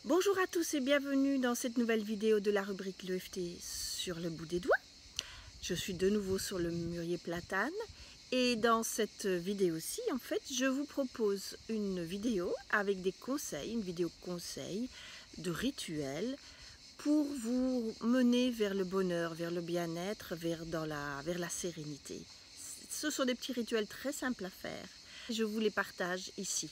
Bonjour à tous et bienvenue dans cette nouvelle vidéo de la rubrique l'EFT sur le bout des doigts. Je suis de nouveau sur le mûrier platane et dans cette vidéo-ci, en fait, je vous propose une vidéo avec des conseils, une vidéo conseil de rituels pour vous mener vers le bonheur, vers le bien-être, vers la sérénité. Ce sont des petits rituels très simples à faire. Je vous les partage ici.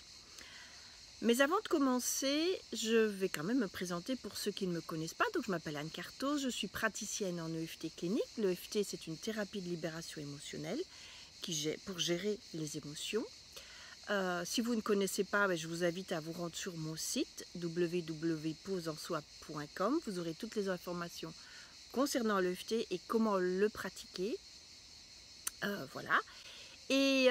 Mais avant de commencer, je vais quand même me présenter pour ceux qui ne me connaissent pas. Donc, je m'appelle Anne Cartos, je suis praticienne en EFT clinique. L'EFT, c'est une thérapie de libération émotionnelle pour gérer les émotions. Si vous ne connaissez pas, je vous invite à vous rendre sur mon site www.posensoi.com. Vous aurez toutes les informations concernant l'EFT et comment le pratiquer. Voilà. Et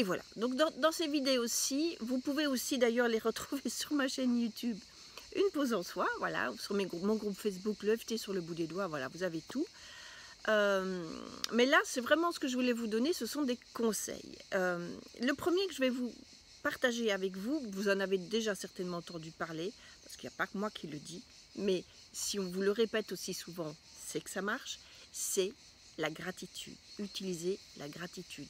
voilà, donc dans ces vidéos-ci, vous pouvez aussi d'ailleurs les retrouver sur ma chaîne YouTube, Une pause en soi, voilà, sur mon groupe Facebook, l'EFT sur le bout des doigts, voilà, vous avez tout. Mais là, c'est vraiment ce que je voulais vous donner, ce sont des conseils. Le premier que je vais vous partager avec vous, vous en avez déjà certainement entendu parler, parce qu'il n'y a pas que moi qui le dis, mais si on vous le répète aussi souvent, c'est que ça marche, c'est la gratitude. Utilisez la gratitude.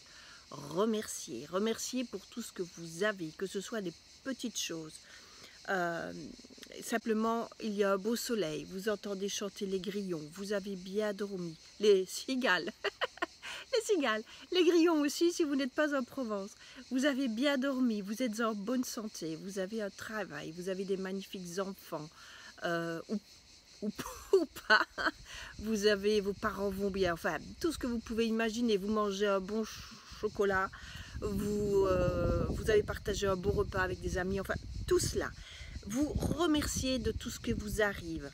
Remerciez. Remerciez pour tout ce que vous avez, que ce soit des petites choses. Simplement, il y a un beau soleil, vous entendez chanter les grillons, vous avez bien dormi. Les cigales, les cigales, les grillons aussi si vous n'êtes pas en Provence. Vous avez bien dormi, vous êtes en bonne santé, vous avez un travail, vous avez des magnifiques enfants, ou pas, vous avez, vos parents vont bien, enfin tout ce que vous pouvez imaginer, vous mangez un bon chocolat, vous avez partagé un bon repas avec des amis, enfin tout cela. Vous remerciez de tout ce que vous arrive,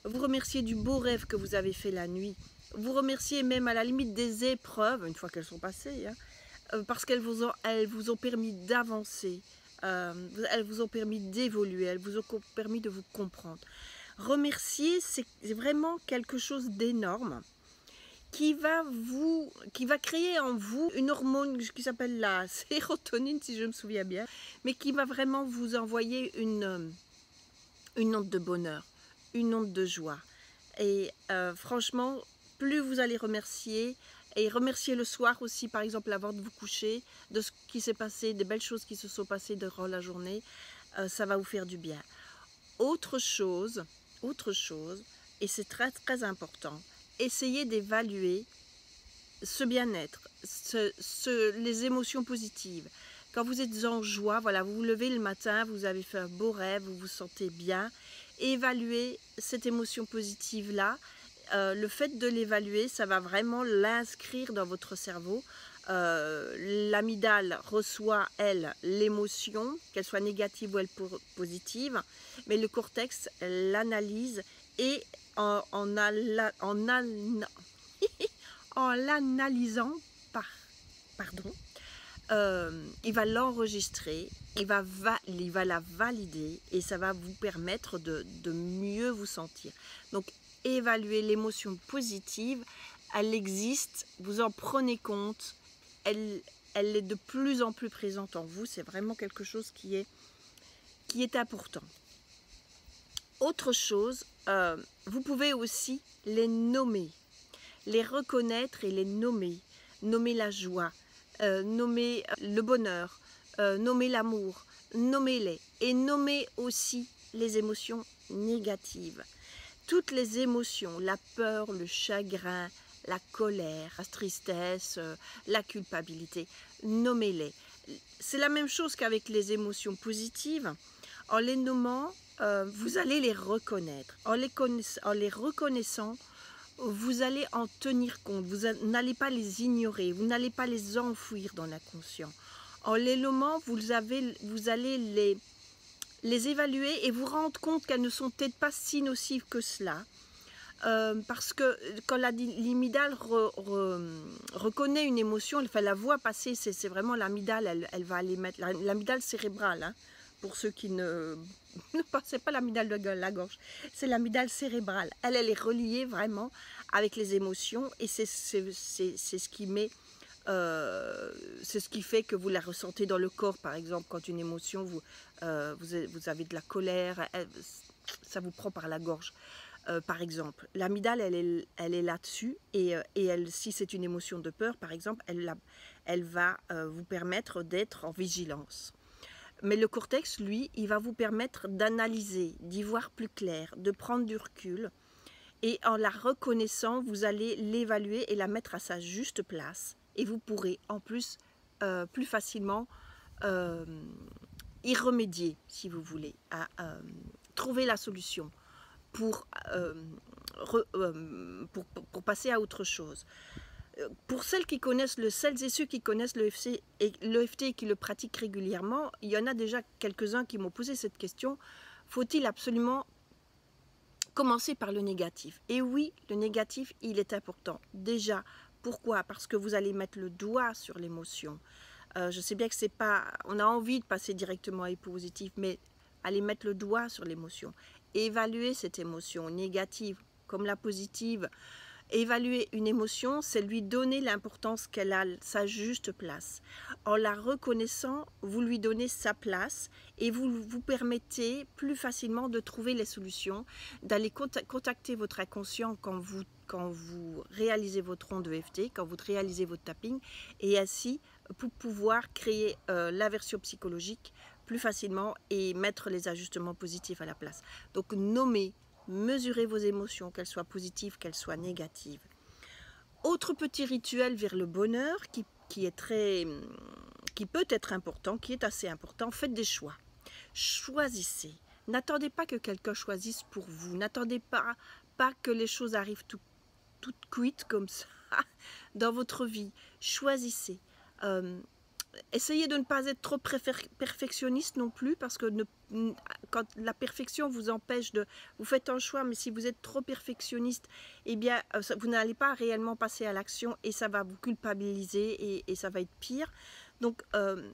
vous remerciez du beau rêve que vous avez fait la nuit, vous remerciez même à la limite des épreuves, une fois qu'elles sont passées, parce qu'elles vous ont permis d'avancer, elles vous ont permis d'évoluer, elles vous ont permis de vous comprendre. Remercier, c'est vraiment quelque chose d'énorme qui va créer en vous une hormone qui s'appelle la sérotonine, si je me souviens bien, mais qui va vraiment vous envoyer une onde de bonheur, une onde de joie. Et franchement, plus vous allez remercier, et remercier le soir aussi, par exemple, avant de vous coucher, de ce qui s'est passé, des belles choses qui se sont passées durant la journée, ça va vous faire du bien. Autre chose, et c'est très très important, essayez d'évaluer ce bien-être, les émotions positives. Quand vous êtes en joie, voilà, vous vous levez le matin, vous avez fait un beau rêve, vous vous sentez bien, évaluez cette émotion positive-là. Le fait de l'évaluer, ça va vraiment l'inscrire dans votre cerveau. L'amygdale reçoit, elle, l'émotion, qu'elle soit négative ou elle positive, mais le cortex l'analyse et en l'analysant, il va l'enregistrer, il va la valider et ça va vous permettre de mieux vous sentir. Donc, évaluer l'émotion positive, elle existe, vous en prenez compte, elle est de plus en plus présente en vous, c'est vraiment quelque chose qui est important. Autre chose, vous pouvez aussi les nommer, les reconnaître et les nommer. Nommer la joie, nommer le bonheur, nommer l'amour, nommez-les. Et nommer aussi les émotions négatives. Toutes les émotions, la peur, le chagrin, la colère, la tristesse, la culpabilité, nommez-les. C'est la même chose qu'avec les émotions positives. En les nommant, vous allez les reconnaître. En les reconnaissant, vous allez en tenir compte. Vous n'allez pas les ignorer. Vous n'allez pas les enfouir dans l'inconscient. En les nommant, vous allez les évaluer et vous rendre compte qu'elles ne sont peut-être pas si nocives que cela. Parce que quand l'amygdale reconnaît une émotion, elle fait la voix passer, c'est vraiment l'amygdale, elle va aller mettre l'amygdale cérébrale, hein, pour ceux qui ne pensez pas l'amygdale de la gorge, c'est l'amygdale cérébrale. Elle est reliée vraiment avec les émotions et c'est ce qui met C'est ce qui fait que vous la ressentez dans le corps, par exemple, quand une émotion, vous avez de la colère, ça vous prend par la gorge. Par exemple, l'amygdale, elle est là-dessus, et si c'est une émotion de peur, par exemple, elle va vous permettre d'être en vigilance. Mais le cortex, lui, il va vous permettre d'analyser, d'y voir plus clair, de prendre du recul, et en la reconnaissant, vous allez l'évaluer et la mettre à sa juste place, et vous pourrez en plus plus facilement y remédier, si vous voulez, à trouver la solution pour passer à autre chose. Pour celles et ceux qui connaissent l'EFT et qui le pratiquent régulièrement, il y en a déjà quelques-uns qui m'ont posé cette question. Faut-il absolument commencer par le négatif? Et oui, le négatif, il est important. Déjà, pourquoi? Parce que vous allez mettre le doigt sur l'émotion. Je sais bien que c'est pas... On a envie de passer directement à positif, mais allez mettre le doigt sur l'émotion. Évaluer cette émotion négative comme la positive. Évaluer une émotion, c'est lui donner l'importance qu'elle a, sa juste place. En la reconnaissant, vous lui donnez sa place et vous permettez plus facilement de trouver les solutions, d'aller contacter votre inconscient quand vous réalisez votre onde EFT, quand vous réalisez votre tapping, et ainsi pour pouvoir créer la version psychologique plus facilement et mettre les ajustements positifs à la place. Donc nommez, mesurez vos émotions, qu'elles soient positives, qu'elles soient négatives. Autre petit rituel vers le bonheur qui peut être important, qui est assez important, faites des choix. Choisissez. N'attendez pas que quelqu'un choisisse pour vous. N'attendez pas que les choses arrivent toutes cuites comme ça dans votre vie. Choisissez. Essayez de ne pas être trop perfectionniste non plus, parce que quand la perfection vous empêche de... Vous faites un choix, mais si vous êtes trop perfectionniste, eh bien, vous n'allez pas réellement passer à l'action et ça va vous culpabiliser et ça va être pire. Donc,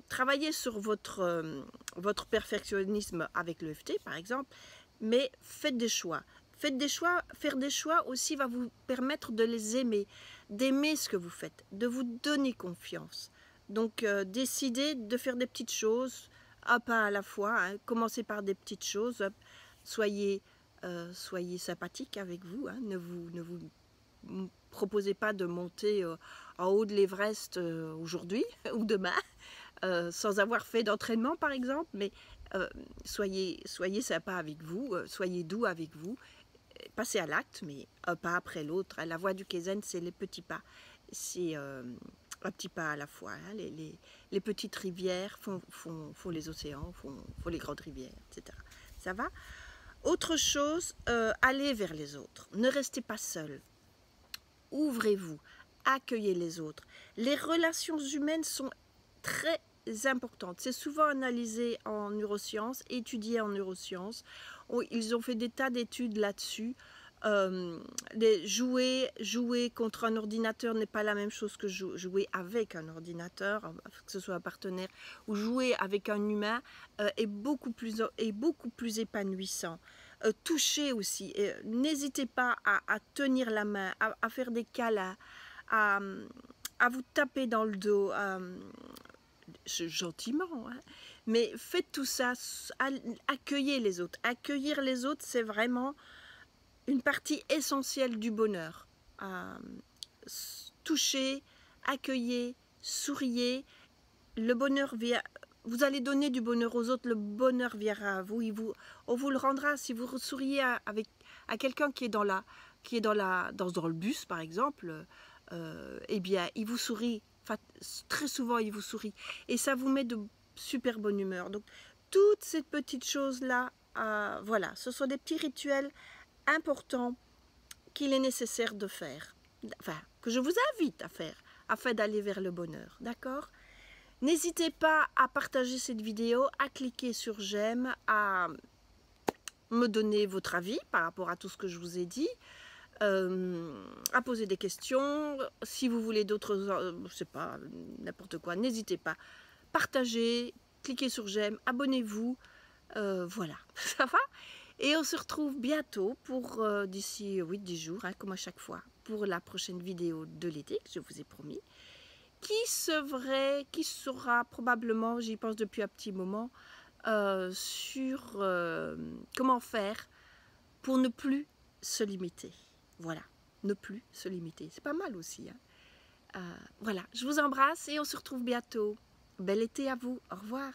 travaillez sur votre perfectionnisme avec l'EFT, par exemple, mais faites des choix. Faites des choix. Faire des choix aussi va vous permettre de les aimer, d'aimer ce que vous faites, de vous donner confiance. Donc, décidez de faire des petites choses, un pas à la fois. Hein. Commencez par des petites choses. Soyez sympathique avec vous. Hein. Ne vous proposez pas de monter en haut de l'Everest aujourd'hui ou demain, sans avoir fait d'entraînement, par exemple. Mais soyez sympa avec vous, soyez doux avec vous. Passez à l'acte, mais un pas après l'autre. La voie du Kaizen, c'est les petits pas. C'est... un petit pas à la fois. Hein. Les petites rivières font les océans, font les grandes rivières, etc. Ça va? Autre chose, allez vers les autres. Ne restez pas seul. Ouvrez-vous. Accueillez les autres. Les relations humaines sont très importantes. C'est souvent analysé en neurosciences, étudié en neurosciences. Ils ont fait des tas d'études là-dessus. Jouer contre un ordinateur n'est pas la même chose que jouer avec un ordinateur, que ce soit un partenaire, ou jouer avec un humain est beaucoup plus épanouissant. Toucher aussi, n'hésitez pas à tenir la main, à faire des câlins, à vous taper dans le dos, gentiment, hein. Mais faites tout ça, accueillez les autres. Accueillir les autres, c'est vraiment une partie essentielle du bonheur. Touchez, accueillez, souriez. Le bonheur vient. Vous allez donner du bonheur aux autres, le bonheur viendra à vous. On vous le rendra si vous souriez à quelqu'un qui est dans le bus, par exemple. Eh bien, il vous sourit. Enfin, très souvent, il vous sourit. Et ça vous met de super bonne humeur. Donc, toutes ces petites choses-là, voilà, ce sont des petits rituels important qu'il est nécessaire de faire, enfin, que je vous invite à faire, afin d'aller vers le bonheur, d'accord? N'hésitez pas à partager cette vidéo, à cliquer sur j'aime, à me donner votre avis par rapport à tout ce que je vous ai dit, à poser des questions. Si vous voulez d'autres, je sais pas, n'importe quoi, n'hésitez pas. Partagez, cliquez sur j'aime, abonnez-vous, voilà, ça va? Et on se retrouve bientôt pour d'ici 8-10 jours, hein, comme à chaque fois, pour la prochaine vidéo de l'été, que je vous ai promis. qui sera probablement, j'y pense depuis un petit moment, sur comment faire pour ne plus se limiter. Voilà, ne plus se limiter. C'est pas mal aussi, hein. Voilà, je vous embrasse et on se retrouve bientôt. Bel été à vous. Au revoir.